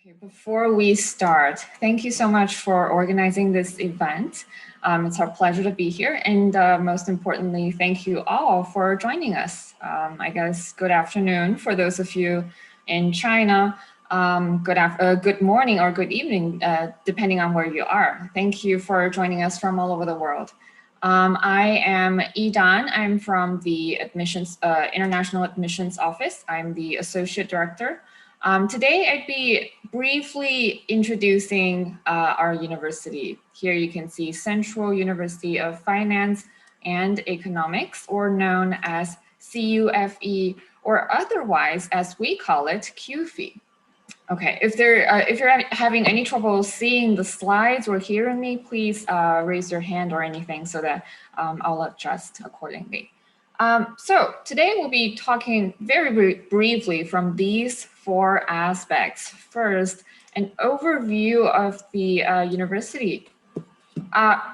Okay, before we start, thank you so much for organizing this event. It's our pleasure to be here. And most importantly, thank you all for joining us. I guess good afternoon for those of you in China. Good morning or good evening, depending on where you are. Thank you for joining us from all over the world. I am Yidan. I'm from the International Admissions Office. I'm the Associate Director. Today, I'd be briefly introducing our university. Here you can see Central University of Finance and Economics, or known as CUFE, or otherwise, as we call it, CUFE. Okay, if you're having any trouble seeing the slides or hearing me, please raise your hand or anything so that I'll adjust accordingly. So today we'll be talking very briefly from these four aspects. First, an overview of the university.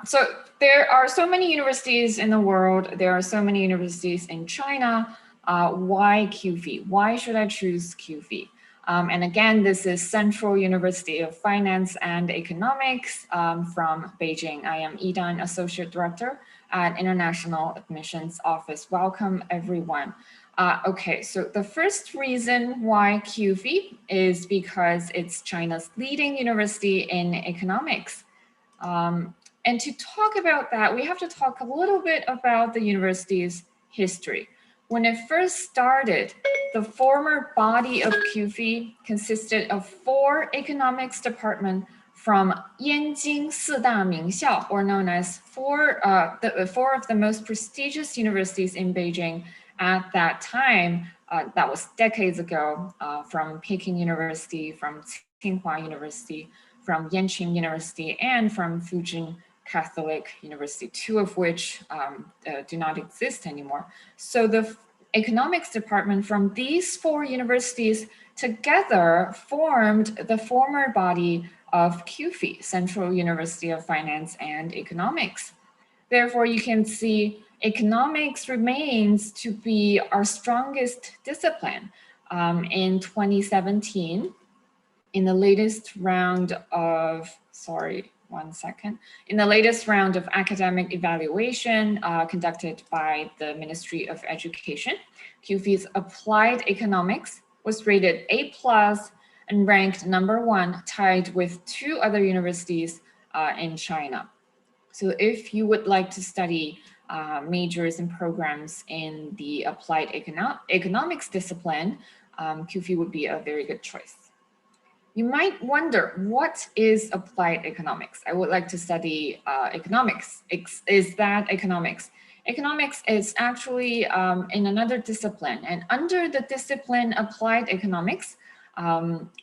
So there are so many universities in the world. There are so many universities in China. Why CUFE? Why should I choose CUFE? And again, this is Central University of Finance and Economics from Beijing. I am Yidan, Associate Director at International Admissions Office. Welcome, everyone. Okay, so the first reason why CUFE is because it's China's leading university in economics. And to talk about that, we have to talk a little bit about the university's history. When it first started, the former body of CUFE consisted of 4 economics departments from Yanjing 四大名校, or known as four of the most prestigious universities in Beijing at that time. That was decades ago, from Peking University, from Tsinghua University, from Yanqing University, and from Fujian Catholic University, 2 of which do not exist anymore. So the economics department from these 4 universities together formed the former body of CUFE, Central University of Finance and Economics. Therefore, you can see economics remains to be our strongest discipline. In 2017, in the latest round of, in the latest round of academic evaluation conducted by the Ministry of Education, CUFE's applied economics was rated A+ and ranked #1, tied with 2 other universities in China. So if you would like to study majors and programs in the applied economics discipline, CUFE would be a very good choice. You might wonder, what is applied economics? I would like to study economics. Is that economics? Economics is actually in another discipline. And under the discipline applied economics,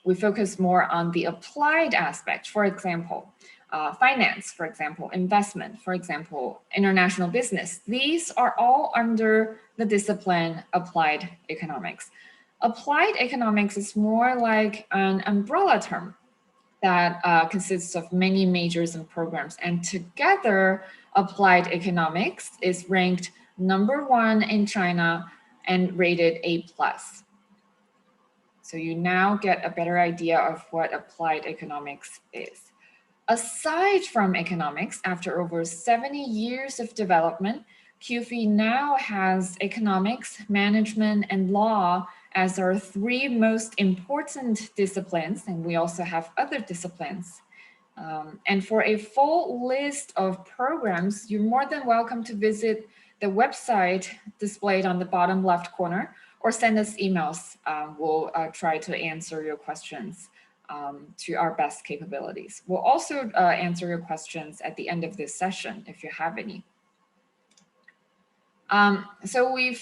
we focus more on the applied aspect. For example, finance, for example, investment, for example, international business. These are all under the discipline applied economics. Applied economics is more like an umbrella term that consists of many majors and programs. And together, applied economics is ranked #1 in China and rated A+. So you now get a better idea of what applied economics is. Aside from economics, after over 70 years of development, CUFE now has economics, management, and law as our 3 most important disciplines, and we also have other disciplines. And for a full list of programs, you're more than welcome to visit the website displayed on the bottom left corner, or send us emails. We'll try to answer your questions to our best capabilities. We'll also answer your questions at the end of this session, if you have any. So we've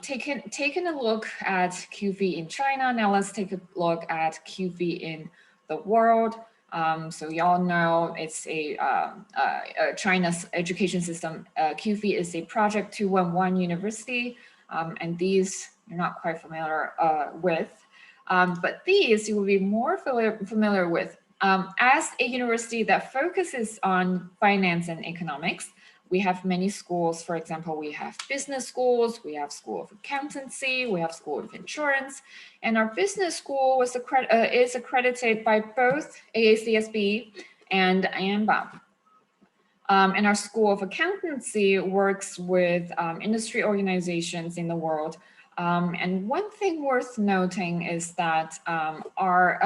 taken a look at CUFE in China. Now let's take a look at CUFE in the world. So y'all know it's China's education system. CUFE is a Project 211 university, and these you're not quite familiar with, but these you will be more familiar with. As a university that focuses on finance and economics, We have many schools. For example, we have business schools, we have school of accountancy, we have school of insurance, and our business school is accredited by both AACSB and ANBAP. And our School of Accountancy works with industry organizations in the world. And one thing worth noting is that our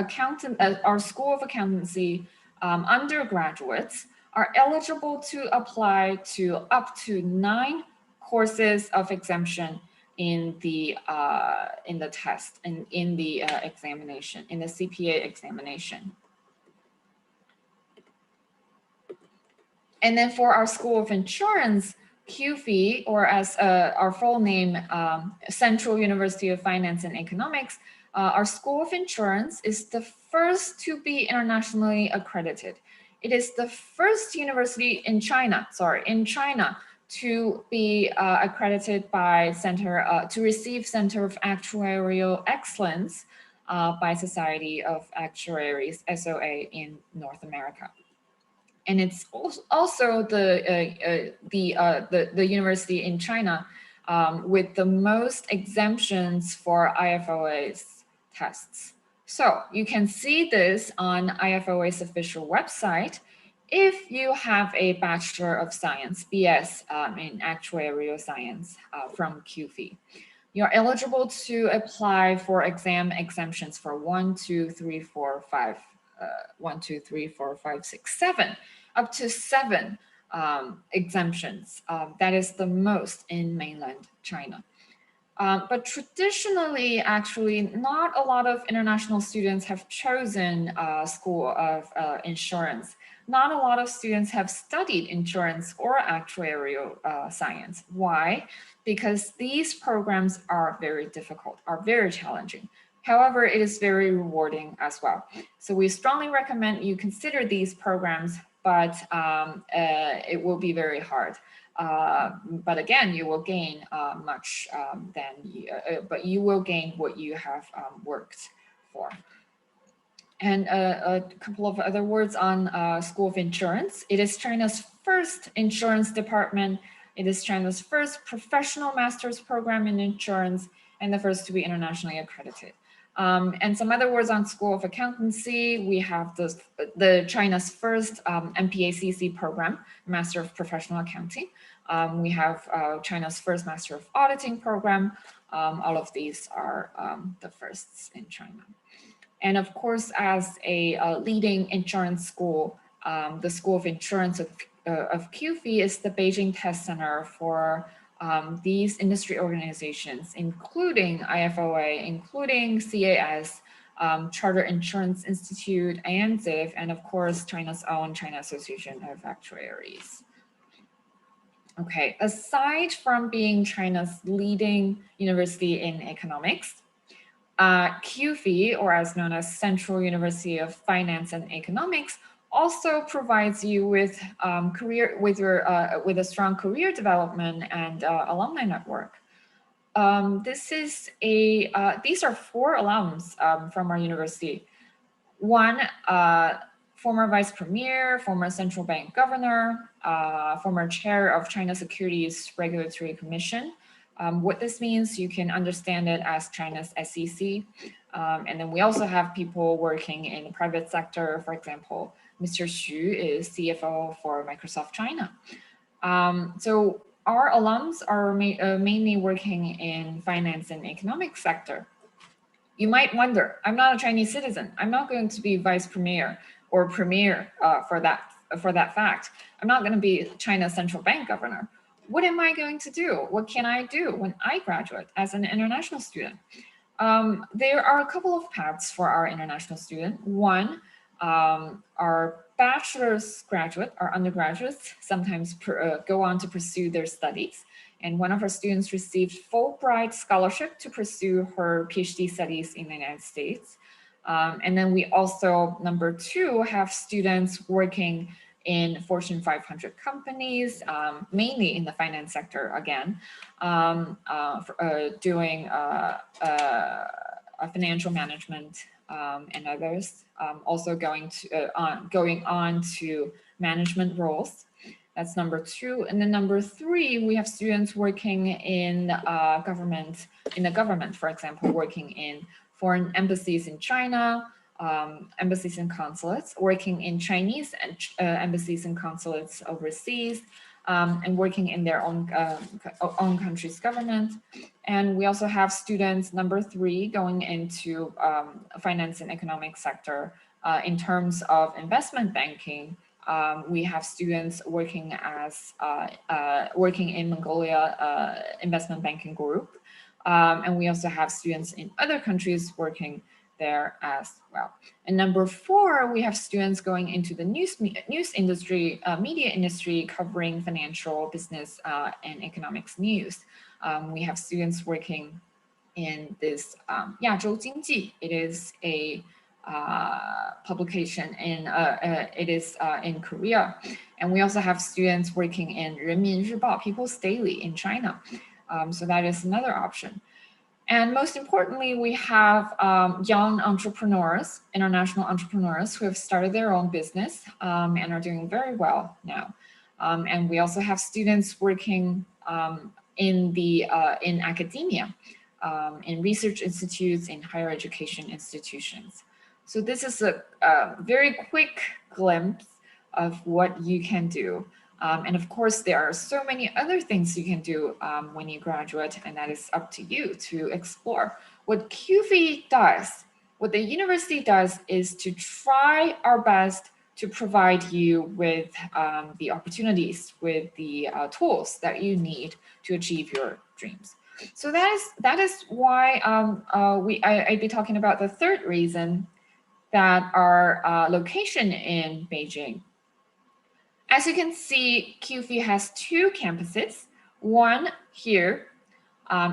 School of Accountancy undergraduates are eligible to apply to up to 9 courses of exemption in the test and in the examination, in the CPA examination. And then for our School of Insurance, CUFE, or as our full name, Central University of Finance and Economics, our School of Insurance is the first to be internationally accredited. It is the first university in China, to be accredited by to receive Center of Actuarial Excellence by Society of Actuaries, SOA, in North America. And it's also the university in China with the most exemptions for IFOA's tests. So you can see this on IFOA's official website if you have a Bachelor of Science, BS in Actuarial Science from CUFE. You're eligible to apply for exam exemptions for 1, 2, 3, 4, 5, 1, 2, 3, 4, 5, 6, 7, up to 7 exemptions. That is the most in mainland China. But traditionally, actually, not a lot of international students have chosen School of Insurance. Not a lot of students have studied insurance or actuarial science. Why? Because these programs are very difficult, are very challenging. However, it is very rewarding as well. So we strongly recommend you consider these programs, but it will be very hard. But again, you will gain much but you will gain what you have worked for. And a couple of other words on School of Insurance. It is China's first insurance department. It is China's first professional master's program in insurance and the first to be internationally accredited. And some other words on School of Accountancy. We have the China's first MPACC program, Master of Professional Accounting. We have China's first Master of Auditing program. All of these are the firsts in China. And of course, as a leading insurance school, the School of Insurance of CUFE is the Beijing test center for these industry organizations, including IFOA, including CAS, Charter Insurance Institute, ANZIF, and of course, China's own China Association of Actuaries. Okay, aside from being China's leading university in economics, CUFE, or as known as Central University of Finance and Economics, also provides you with with a strong career development and alumni network. These are 4 alums from our university. One, former vice premier, former central bank governor, former chair of China Securities Regulatory Commission. What this means, you can understand it as China's SEC. And then we also have people working in the private sector. For example, Mr. Xu is CFO for Microsoft China. So our alums are mainly working in finance and economic sector. You might wonder, I'm not a Chinese citizen. I'm not going to be vice premier or premier for that fact. I'm not going to be China's central bank governor. What am I going to do? What can I do when I graduate as an international student? There are a couple of paths for our international student. One, our bachelor's graduate, our undergraduates sometimes go on to pursue their studies. And one of our students received Fulbright scholarship to pursue her PhD studies in the United States. And then we also, number 2, have students working in Fortune 500 companies, mainly in the finance sector again, doing financial management and others, also going on to management roles. That's number 2. And then number 3, we have students working in the government, for example, working in foreign embassies in China, embassies and consulates, working in Chinese embassies and consulates overseas, and working in their own country's government. And we also have students, number 3, going into finance and economic sector in terms of investment banking. We have students working working in Mongolia investment banking group. And we also have students in other countries working there as well. And number 4, we have students going into the news industry, media industry, covering financial, business, and economics news. We have students working in this 亚洲经济. It is a publication in it is in Korea, and we also have students working in 人民日报, People's Daily in China. So that is another option. And most importantly, we have young entrepreneurs, international entrepreneurs who have started their own business and are doing very well now. And we also have students working in academia, in research institutes, in higher education institutions. So this is a very quick glimpse of what you can do. And of course, there are so many other things you can do when you graduate, and that is up to you to explore. What CUFE does, what the university does, is to try our best to provide you with the opportunities, with the tools that you need to achieve your dreams. So that is why I'd be talking about the third reason, that our location in Beijing. As you can see, CUFE has 2 campuses, one here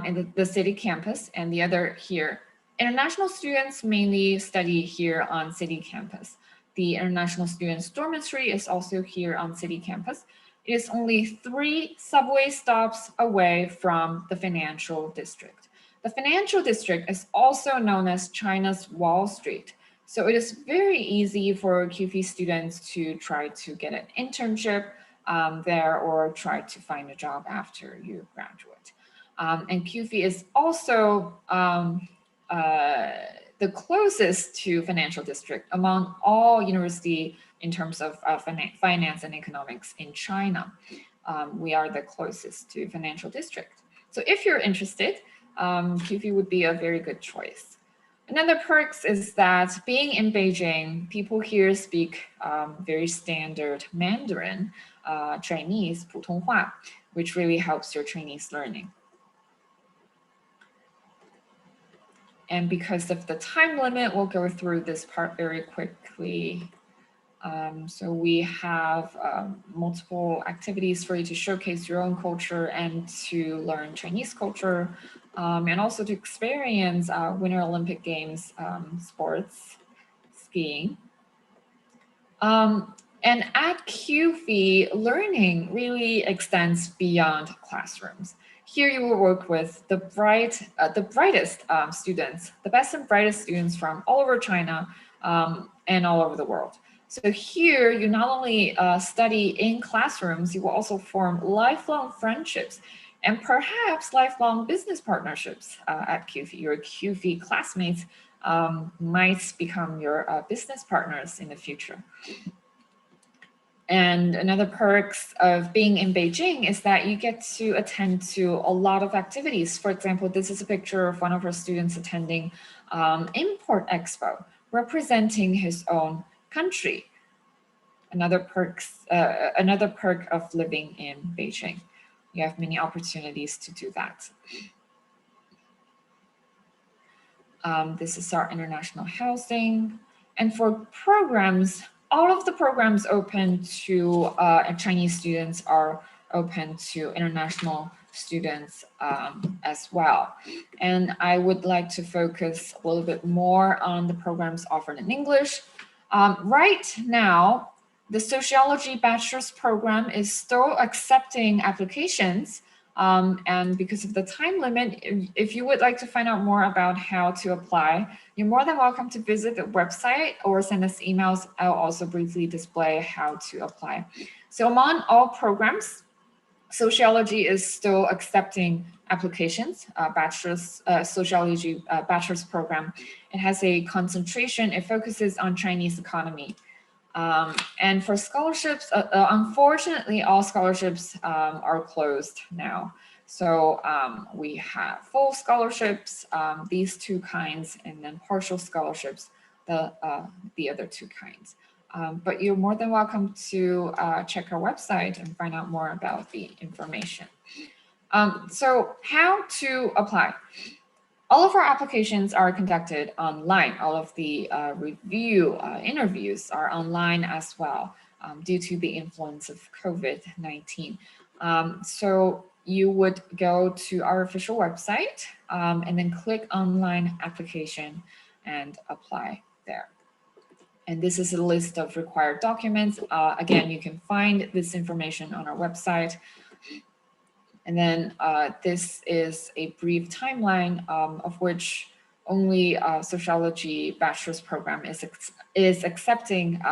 in the city campus and the other here. International students mainly study here on city campus. The international students dormitory is also here on city campus. It is only 3 subway stops away from the financial district. The financial district is also known as China's Wall Street. So it is very easy for CUFE students to try to get an internship there or try to find a job after you graduate. And CUFE is also the closest to financial district among all university in terms of finance and economics in China. We are the closest to financial district. So if you're interested, CUFE would be a very good choice. Another perks is that being in Beijing, people here speak very standard Mandarin, Chinese, 普通话, which really helps your Chinese learning. And because of the time limit, we'll go through this part very quickly. So we have multiple activities for you to showcase your own culture and to learn Chinese culture, and also to experience Winter Olympic Games sports, skiing. And at CUFE, learning really extends beyond classrooms. Here you will work with the brightest students, the best and brightest students from all over China and all over the world. So here, you not only study in classrooms, you will also form lifelong friendships and perhaps lifelong business partnerships at CUFE. Your CUFE classmates might become your business partners in the future. And another perks of being in Beijing is that you get to attend to a lot of activities. For example, this is a picture of one of our students attending Import Expo, representing his own country. Another perk of living in Beijing. You have many opportunities to do that. This is our international housing. And for programs, all of the programs open to Chinese students are open to international students as well. And I would like to focus a little bit more on the programs offered in English. Right now, the sociology bachelor's program is still accepting applications And because of the time limit, if you would like to find out more about how to apply, you're more than welcome to visit the website or send us emails. I'll also briefly display how to apply. So among all programs, sociology is still accepting applications, bachelor's sociology bachelor's program. It has a concentration, it focuses on Chinese economy. And for scholarships, unfortunately, all scholarships are closed now. So we have full scholarships, these two kinds, and then partial scholarships, the other two kinds. But you're more than welcome to check our website and find out more about the information. So how to apply? All of our applications are conducted online. All of the review interviews are online as well due to the influence of COVID-19. So you would go to our official website and then click online application and apply there. And this is a list of required documents. Again, you can find this information on our website. And then this is a brief timeline of which only sociology bachelor's program is accepting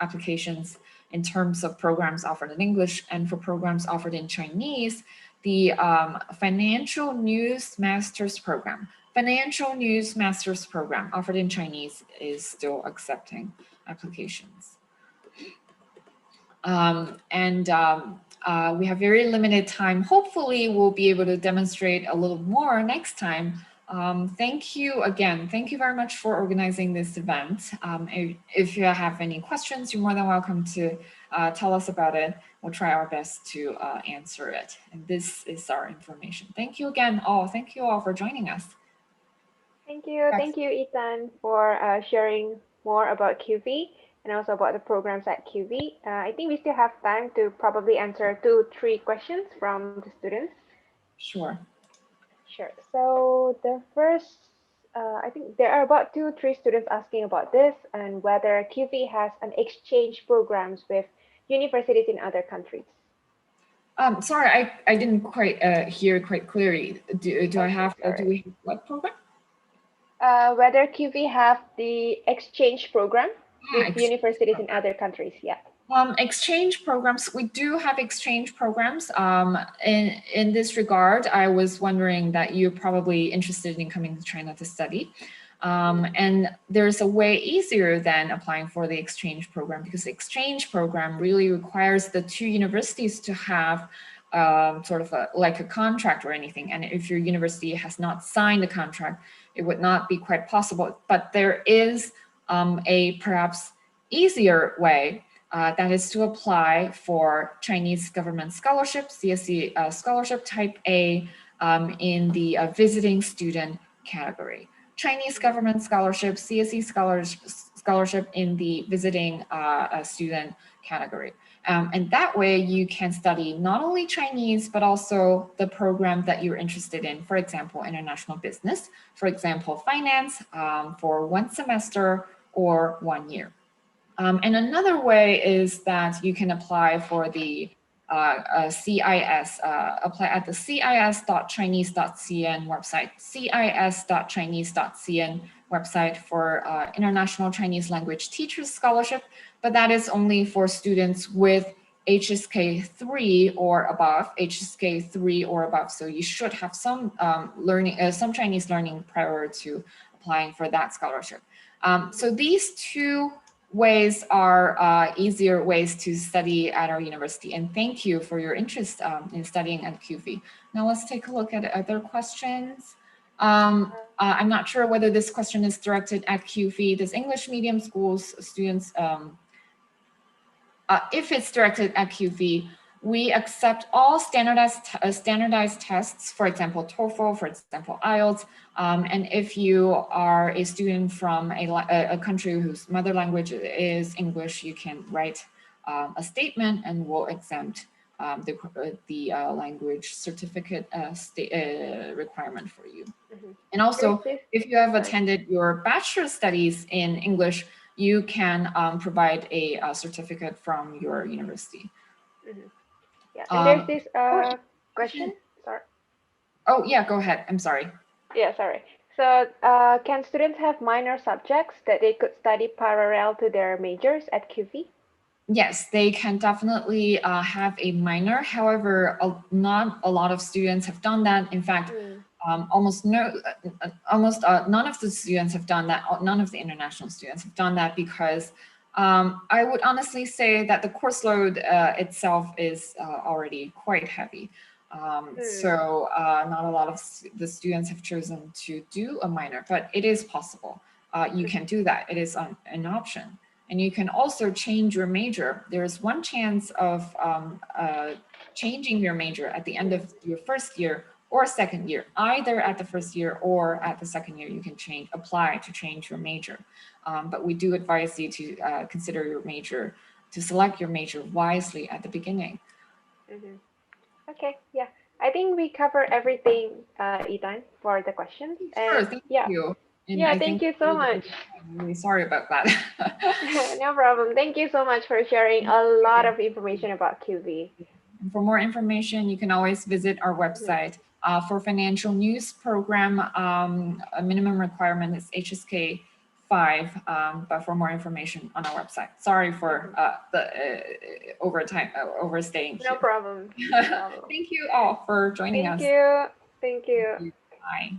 applications in terms of programs offered in English, and for programs offered in Chinese, the financial news master's program. Financial news master's program offered in Chinese is still accepting applications. We have very limited time. Hopefully we'll be able to demonstrate a little more next time. Thank you again. Thank you very much for organizing this event. If you have any questions, you're more than welcome to tell us about it. We'll try our best to answer it. And this is our information. Thank you again all. Thank you all for joining us. Thank you. Thank you, Ethan, for sharing more about CUFE and also about the programs at CUFE. I think we still have time to probably answer 2-3 questions from the students. Sure. Sure. So the first, I think there are about 2-3 students asking about this and whether CUFE has an exchange programs with universities in other countries. Sorry, I didn't quite hear quite clearly. Do I have, do we have what program? Whether CUFE have the exchange program with universities in other countries, yeah. Exchange programs, we do have exchange programs. In this regard, I was wondering that you're probably interested in coming to China to study. And there's a way easier than applying for the exchange program, because the exchange program really requires the two universities to have sort of like a contract or anything. And if your university has not signed a contract, it would not be quite possible. But there is a perhaps easier way that is to apply for Chinese government scholarship, CSE scholarship type A in the visiting student category. Chinese government scholarship, CSE scholarship in the visiting student category. And that way you can study not only Chinese, but also the program that you're interested in. For example, international business, for example, finance for 1 semester or 1 year. And another way is that you can apply for the CIS, apply at the cis.chinese.cn website, cis.chinese.cn website for International Chinese Language Teachers Scholarship, but that is only for students with HSK 3 or above, HSK 3 or above. So you should have some some Chinese learning prior to applying for that scholarship. So these two ways are easier ways to study at our university. And thank you for your interest in studying at CUFE. Now let's take a look at other questions. I'm not sure whether this question is directed at CUFE. Does English medium schools students, if it's directed at CUFE, we accept all standardized tests, for example, TOEFL, for example, IELTS. And if you are a student from a country whose mother language is English, you can write a statement and we'll exempt the language certificate requirement for you. Mm-hmm. And also, if you have attended your bachelor studies in English, you can provide a certificate from your university. Mm-hmm. Yeah, and there's this question. Oh, yeah, go ahead. I'm sorry. Yeah, sorry. So, can students have minor subjects that they could study parallel to their majors at CUFE? Yes, they can definitely have a minor. However, not a lot of students have done that. In fact, Mm, almost none of the students have done that. None of the international students have done that because I would honestly say that the course load itself is already quite heavy. mm, Not a lot of the students have chosen to do a minor, but it is possible. You can mhm, do that. It is an option. And you can also change your major. There's one chance of changing your major at the end mm, of your first year or second year. Either at the first year or at the second year, you can apply to change your major. But we do advise you to consider your major, to select your major wisely at the beginning. mhm. Okay, yeah. I think we cover everything, Ethan, for the questions. Sure, And thank yeah, you. And yeah, I thank think you so much. I'm really sorry about that. No problem. Thank you so much for sharing a lot of information about QV. And for more information, you can always visit our Mhm. website. For financial news program, a minimum requirement is HSK 5, but for more information on our website. Sorry for Mhm. the overstaying No here. problem. No problem. Thank you all for joining Thank us. you. Thank you. Bye.